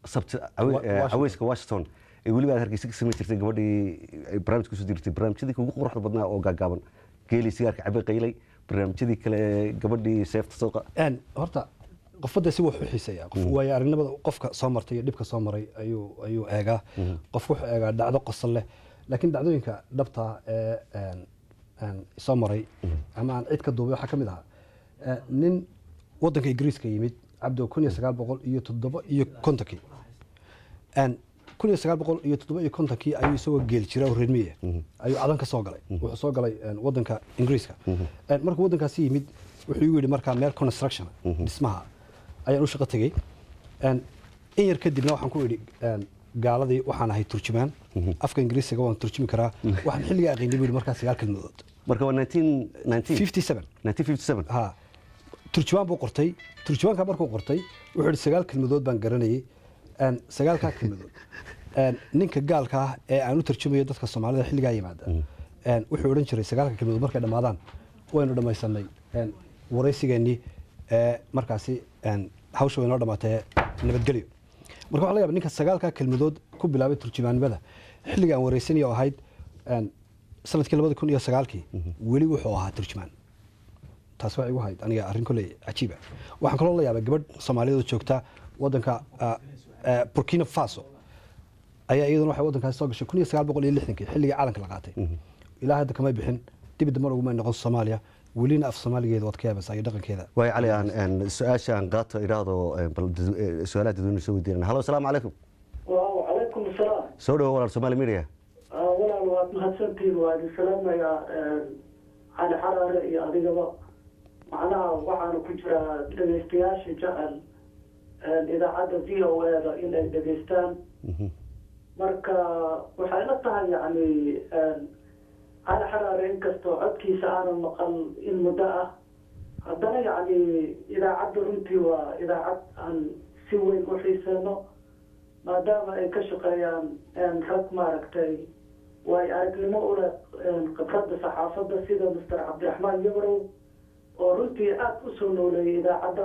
sabti aweyska Washington ee waliba hargeysa ka sameeyay jirtay gabadhii barnaamijka soo dirtay barnaamijyadii ugu quruxda badnaa oo gaagaaban geeli sigaarka cabay qaylay barnaamijyadii kale gabadhii seefta sooqa horta qofada si wuxuu xiiseeyaa qof way aragnimada qofka soo martay iyo dhibka soo maray ayuu eegaa qofku wuxuu eegaa dhacdo qosol leh laakiin dhacdooyinka dhabta soo maray ama aan cid ka duubay waxa kamid ah nin wadanka Ingiriiska yimid Abdo 1907 iyo kontakii 1907 ayuu soo geel jiray oo reermiye ayuu cadan ka soo galay wuxuu soo galay wadanka Ingiriiska markuu wadankaasi yimid wuxuu yiri markaa meel construction dhismaha ayaan u shaqo tagay in yar kadibna waxaan ku yiri gaaladii waxaan ahay turjumaan afka Ingiriisiga waan turjumi karaa waxaan xilliga aqoonay markaa 9 kalmadood marka 1957 ha turjumaan buu qortay turjumaanka markuu qortay wuxuu 9 kalmadood baan garanayay 9 kalmadood ninka gaalka ah ee aan u turjumayo dadka Soomaalida xilliga yimaada wuxuu oran jiray 9 kalmadood markay dhamaadaan waynu dhamaysanay waraysigeeni markaasi hawsha way noo dhamaatay nabadgelyo marka waxa laga yaabaa ninka 9 kalmadood ku bilaabay turjumaanimada xilliga aan waraysanayo ahayd sanadkii 2009 wali wuxuu ahaa turjumaan taas waa igu hayd aniga arrin kale cajiib ah waxaan kaloo la yaabay gabadh Soomaaliyeed joogta wadanka Burkina Faso ayaa iyaduna waxay wadankaas soo gashay 1960 xilliga caalamka la qaatay ilaa hadda kama bixin dib damar ugu ma noqon Soomaaliya ولينا في الصومالية واتكيا بس أي دقن كذا. ويا علي أن سؤال شان قاطع إرادة سؤالات دون نسوي ديرنا. هلا السلام عليكم. وعليكم السلام. سوري هو الصومالي ميريا. ولا الوقت مهتمين وهذا السلام يا على حرارة يا أديبا معنا وعنا كجرا الاستياش جعل إذا عاد فيه وهذا إلى داغستان. مركا وحالتها يعني على حرارة إنكستو عدكي سعر المقل المداء عندنا يعني إذا عد رنتي وإذا عد عن سوي وحيسانو ما دام أي كشقيان أن حق ماركتي وأي لما أولا قبض صحافة سيدة مستر عبد الرحمن يبرو ورنتي أسونو لي إذا عد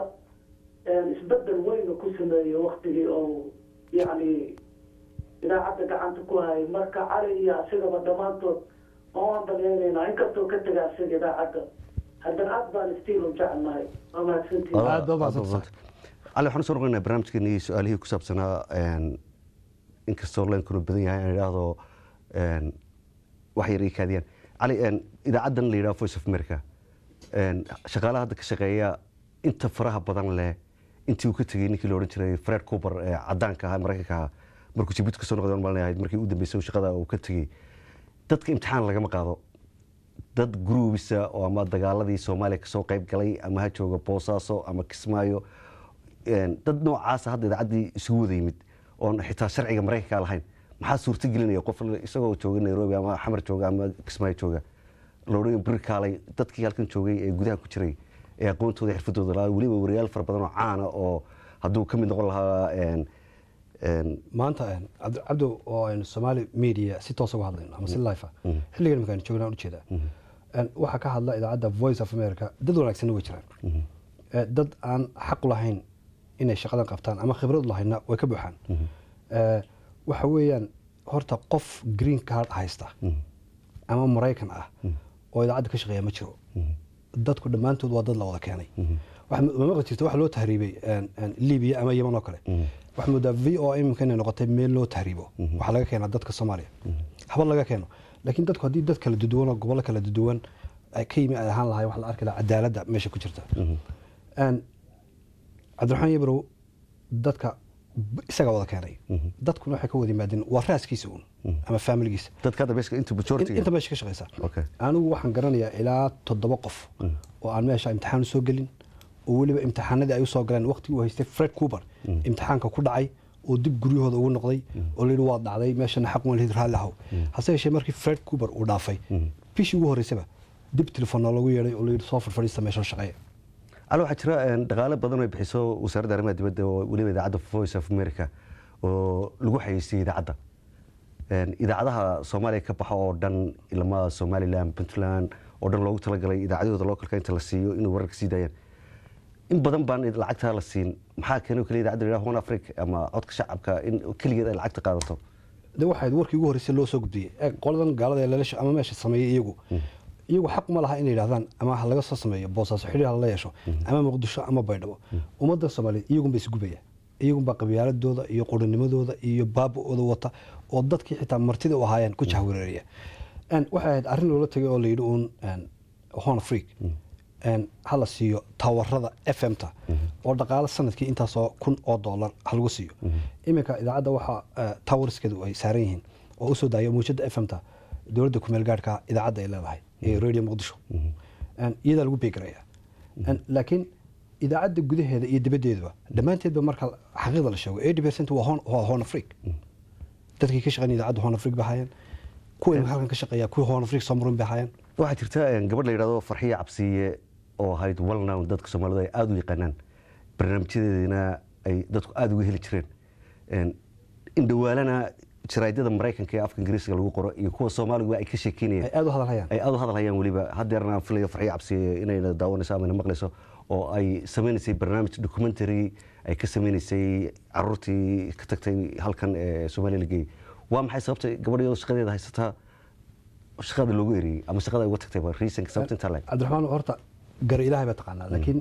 إسبدل وين كسمي وقتي أو يعني إذا عد قعنتكو هاي مركا علي سيدة مدامانتو ما بغينا إن كنتو كتجا سجدا عدا هذا أفضل ستيل وجعلناه ما سنتي هذا بالضبط على حنا صورنا برنامج كني سؤاله كسب سنة إن كسر لين كنا بدين يعني هذا وحي ريكاديان علي إذا عدنا لي رافوس في أمريكا شغالة هذا كشغالية أنت فرها بدن له أنت وكتجي نيكي لورنتري فريد كوبر عدانك هاي مريكا مركز بيت كسر قدام بالنا هاي مركز ودم بيسوي شغالة وكتجي dadka imtixaan laga ma qaado dad groupisa oo ama dagaaladii Soomaaliya ka soo qayb galay ama ha jooga Boosaaso ama Kismaayo dad noocaas hadda idaacadii isugu wada yimid oo xitaa sharciga Mareykanka lahayn maxaa suurta gelinaya qof isagoo jooga Nairobi ama Xamar jooga ama Kismaayo jooga loorin birkaalay dadkii halkan joogay ee gudaha ku jiray ee aqoontooda xirfadooda la waliba wariyaal far badan oo caan ah oo haduu kamid noqon lahaa maanta Abdo oo Somali media si toos uga hadlayna ama si live ah xilligan markaan joognaa u jeeda waxa ka hadla idaacada Voice of America dad wanaagsan way jiraan dad aan xaq u lahayn inay shaqadan qabtaan ama khibrad lahayna way ka buuxaan waxa weeyaan horta qof green card haysta ama Mareykan ah oo idaacada ka shaqeeya ma jiro dadku dhamaantood waa dad la wada keenay waxa ma jirto wax loo tahriibay Liibiya ama Yemen oo kale waxmud VOM kan noqotay meel loo tahriibo waxa laga keenaa dadka Soomaaliya haba laga keeno laakiin dadku hadii dad kala duwan oo gobol kala duwan ay ka yimid ahaan lahayn wax la arki lahaa cadaaladda meesha ku jirta Cabdiraxmaan Yabrow dadka isaga wada keenay dadku waxay ka wada yimaadeen waa raaskiisa ama familigiisa dadka beeska inta majority inta meesha ka shaqeysa anigu waxaan garanayaa ilaa 7 qof oo aan meesha imtixaan soo galin oo waliba imtixaanadii ay soo galeen waqtigii uu haystay Fred Cooper imtixaanka ku dhacay oo dib guryahooda ugu noqday oo leeyahay waa dhacday meeshana xaq ma leeyahay raalahow hase yeeshee markii Fred Cooper uu dhaafay bishii ugu horeysay dib telefoon lagu yeeray oo leeyahay soo fadhiista meesha shaqeeya ala waxa jira dhaqaale badan oo bixiso wasaaradda arrimaha dibadda oo waliba idaacadda Voice of America oo lagu xayeysiiyay idaacadda idaacadaha Soomaaliya ka baxa oo dhan ilma Somaliland Puntland oo dhan loogu talagalay idaacadooda localka inta la siiyo inuu wararka sii daayaan in badan baan lacagta la siin maxaa keenay kaliya idaacadda la Horn Africa ama codka shacabka in kaliya ay lacagta qaadato de waxay warkii ugu horeysay loo soo gudbiyay qoladan gaalada ee leelasho ama meesha sameeyay iyagu xaq ma laha in yiraahdaan ama laga soo sameeyo boosaaso xiriir la yeesho ama Muqdisho ama Baydhabo ummadda Soomaaliyeed iyagu bay isgubaya iyagu baa qabyaaladooda iyo qodanimadooda iyo baabooda wata oo dadkii xitaa martida u ahaayeen ku jahwareeraya waxay ahayd arrin loola tagay oo la yidhi Horn Africa hala siiyo tawarada FM-ta oo dhaqaale sanadkii intaasoo $1,000 lagu siiyo iminka idaacadda waxa tawarskeedu ay saaran yihiin oo u soo daayo muujada FM-ta dowladda ku meel gaarka idaacadda ay leedahay ee Radio Muqdisho iyada lagu beegaraya laakiin idaacadda gudaheeda iyo dibaddeedaba dhammaanteedba marka xaqiiqda la sheego 80% waa Horn Africa dadkii ka shaqeynaya idaacadda Horn Africa bahayeen kuwa halkan ka shaqeeya kuwa Horn Africa Soomaaliya bahayeen waxaa jirta gabadh la yiraahdo Farxiye Cabsiye oo ahayd well known dadka Soomaalida ay aad u yaqaanaan barnaamijyadeedina ay dadku aad uga heli jireen in dhawaalana jaraa'idada Mareykanka ee afka Ingiriisiga lagu qoro iyo kuwa Soomaaliga ay ka sheekeynayaan ay aad u hadalhayaan waliba hadeerna filayo Farxiye Cabsiye inay daawanayso ama maqlayso oo ay sameynayso barnaamij documentary ay ka sameynayso carruurtii ka tagtay halkan ee Soomaaliga waa maxay sababta gabadheedu shaqadeeda haysataa shaqada loogu eriyay ama shaqada ay uga tagtay reason something like Cabdiraxmaan horta gar ilaahay ba taqaanaa laakiin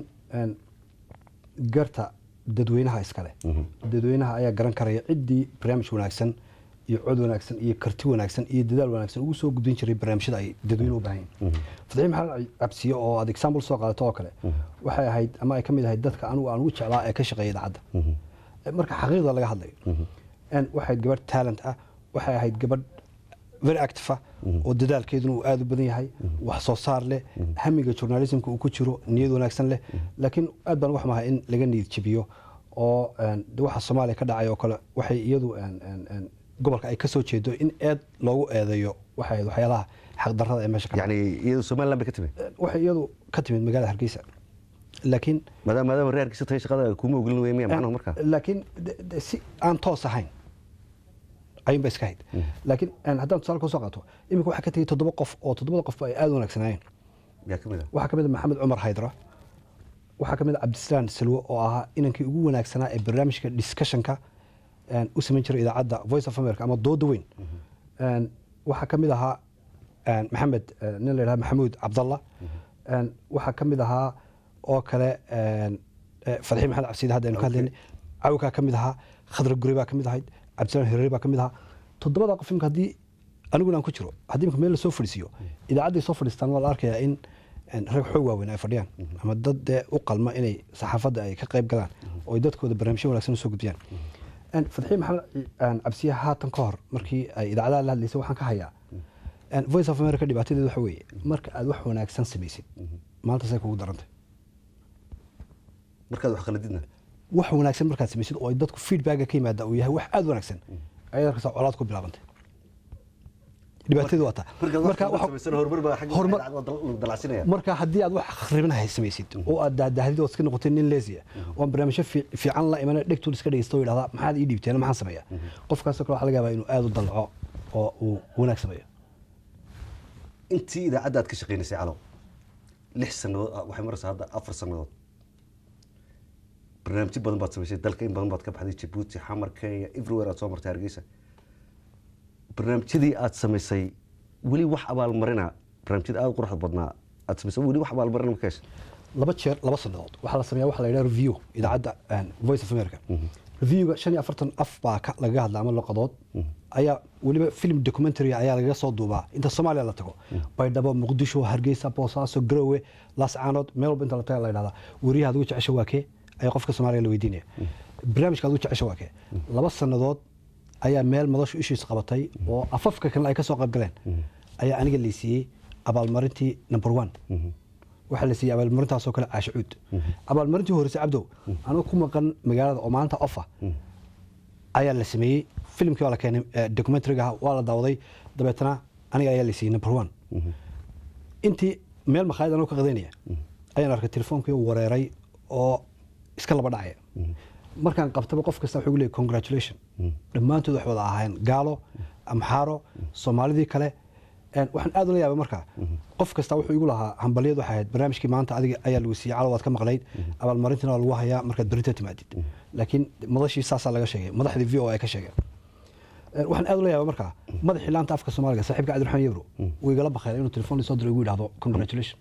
garta dadweynaha iskale dadweynaha ayaa garan karaya cidii barnaamij wanaagsan iyo cod wanaagsan iyo karti wanaagsan iyo dadaal wanaagsan ugu soo gudbin jiray barnaamijyada ay dadweynuhu u baahan yihiin Fadhiye Maxamed Cabsiye oo aad example soo qaadato oo kale waxay ahayd ama ay kamid ahayd dadka anigu aan ugu jeclaa ee ka shaqeeya idaacadda marka xaqiiqda laga hadlayo waxay gabadh talent ah waxay ahayd gabadh very active oo dadaalkeedu uu aad u badan yahay wax soo saar leh hamiga journalismka uu ku jiro niyad wanaagsan leh laakiin aad baan wax maahay in laga niyad jabiyo oo waxa Soomaaliya ka dhacay oo kale waxay iyadu gobolka ay ka soo jeedo in aad loogu eedeeyo waxyaalaha xaq darrada ee meesha ka yani iyadu Soomaaliland bay ka timid waxay iyadu ka timid magaalada Hargeysa laakiin maadaama reer Hargeysa tahay shaqada kuma ogolin weeyeen macnaheedu marka laakiin si aan toos ahayn ayun ba iska hayd laakiin haddaan tusaale ka soo qaato imika waxa ka tagay 7 qof oo 7 qof ay aad u wanaagsanayeen waxa kamid ah Maxamed Cumar Haydra waxa kamid ah Cabdislaan Salwo oo ahaa inankii ugu wanaagsanaa ee barnaamijka discussionka u sameyn jiray idaacadda Voice of America ama dooda weyn waxa kamid ahaa Maxamed nin la yiraahdo Maxamuud Cabdalla waxa kamid ahaa oo kale Farxiye Maxamed Cabsiye hadda aynu ka hadlaynay awka kamid ahaa Khadra Guri baa kamid ahayd Cabdislaan Hireeri baa kamid ahaa 7 qof imka hadii aniguna aan ku jiro hadii imka meel la soo fadhiisiyo idaacadda soo fadhiistaan waa la arkayaa in rag xoog waaweyn ay fadhiyaan ama dad u qalma inay saxaafadda ay ka qayb galaan oo dadkooda barnaamijyo wanaagsan soo gudbiyaan Farxiye Maxamed Cabsiye haatan ka hor markii ay idaacadaha la hadlaysay waxaan ka hayaa Voice of America dhibaatadeedu waxa weeye marka aad wax wanaagsan samaysid maanta say kugu darantay markaad wax khaladidna wax wanaagsan markaad samaysid oo dadku feedback ka yimaada uu yahay wax aad wanaagsan ayay arkaysaa colaad ku bilaabantay dhibaatadu wata marka waxa samaysan horumar baa xagga dalacsinaya marka hadii aad wax kharibanahay samaysid oo aad daahid oo iska noqotay nin leesiya oo barnaamijyo fiican la imanay dhigtu iska dhigeysto oo yiraahdo maxaad ii dhiibteen maxaan sameeyaa qofkaas oo kale waxa laga yaabaa inuu aad u dalco oo uu wanaag sameeyo intii idaacadda aad ka shaqeynaysaa calo 6 sanadood waxay maraysaa hadda 4 sanadood barnaamijyo badan baad samaysay dalka in badan baad ka baxday Djibouti Xamarka iyo everywhere aad soo martay Hargeysa barnaamijyadii aad samaysay wali wax abaal marina barnaamijyada aad qurux badnaa aad samaysay wali wax abaal marina markaas 2 sanadood waxa la sameeyaa waxa la yiraahdo review idaacadda Voice of America reviewga 45 af baa laga hadlaa ama luqadood ayaa waliba film documentary ayaa laga soo duubaa inta Soomaaliya la tago Baydhabo Muqdisho Hargeysa Boosaaso Garowe Laascaanood meel walba inta la tago la yiraahdo wariyaha ugu jecesha waa kee ay qofka Soomaaliya la weydiinaya barnaamijka ugu jecesha waa kee 2 sanadood ayaa meel madashu ishiis qabatay oo afafka kan ay ka soo qayb galeen ayaa aniga la siiyay abaalmarintii number 1 waxa la siiyay abaalmarintaas oo kale Caashuud abaalmarintii horeysay Cabdo anigu ku maqan magaalada oo maanta offer ayaa la sameeyay filmkii wala keenay documentary-ga waa la daawaday dabeetana aniga ayaa la siiyay number 1 intii meel makhaayad anigu ka qadeynaya ayaan arkay telefoonkii wareeray oo iska laba dhacay markaan qabtaba qof kasta wuxuu leeyahay congratulation dhamaantood wax wada ahayn gaalo amxaaro Soomaalidii kale waxaan aad ula yaabay markaa qof kasta wuxuu igu lahaa hambaliyadu waxay ahayd barnaamijkii maanta adiga ayaa lagu siiyey calawaad ka maqlayd abaalmarintina waa lagu hayaa markaad berita timaadid laakiin madashii saasaa laga sheegay madaxdii v o ay ka sheegeen waxaan aad ula yaabay markaa madaxii laanta afka soomaaliga saaxiibka cabdiraxmaan yabro wuu igala bakheelay inuu telefoon soo diray ugu yidhaahdo congratulation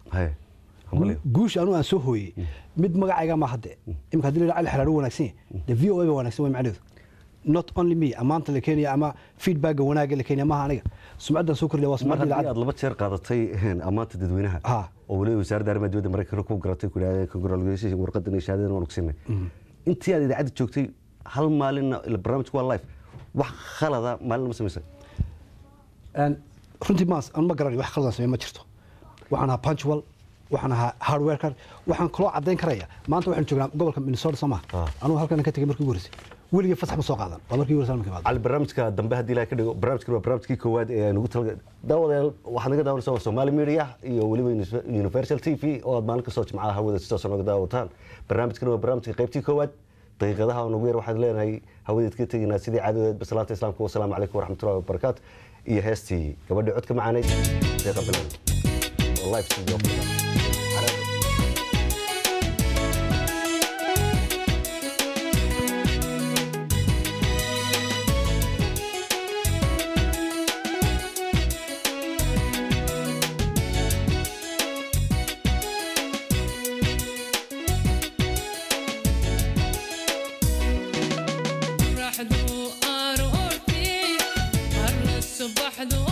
guush anuu aan soo hooyey mid magacayga ma hadde imika haddii la cali xaraaro wanaagsan yahay de v o a ba wanaagsan way macnaheedu not only me amaanta la keenaya ama feedbacka wanaagga la keenaya maaha aniga sumcaddan soo kordhiya waa sumcaddii lacag aad laba jeer qaadatay amaanta dadweynaha oo waliba wasaaradda arrimaha dibadda maraykanka ku garatay ku yidhahdeen congratulations warqadan iyo shahaadadan waan ogsinay intii aad idaacadda joogtay hal maalinna barnaamijku waa live wax khalada maalin ma samaysay runtii maas aan ma garanayo wax khaladan samey ma jirto waxaan ahaa punctual waxaan ahaa hardworker waxaan kaloo caddayn karaya maanta waxaan joognaa gobolka Minnesota Soomaa anuu halkan ka tagay markii ugu horeysay weligii fasax ma soo qaadan waa markii ugu horeysay markii baad al barnaamijka dambe hadii la ka dhigo barnaamijkan waa barnaamijkii koowaad ee aan ugu talagalay daawadayaal waxaad naga daawanaysaa Somali Media iyo waliba Universal TV oo aad maalin kasta jimcaha hawada si toos ah naga daawataan barnaamijkan waa barnaamijka qaybtii koowaad daqiiqadaha oo nagu yar waxaad leenahay hawadeed ka taginaa sidii caadadeed basalaanta islaamka wassalaamu calaykum waraxmatullaahi wabarakaatu iyo heestii gabadha codka macaaneyd deeqa bilan oo live studio صباح ذو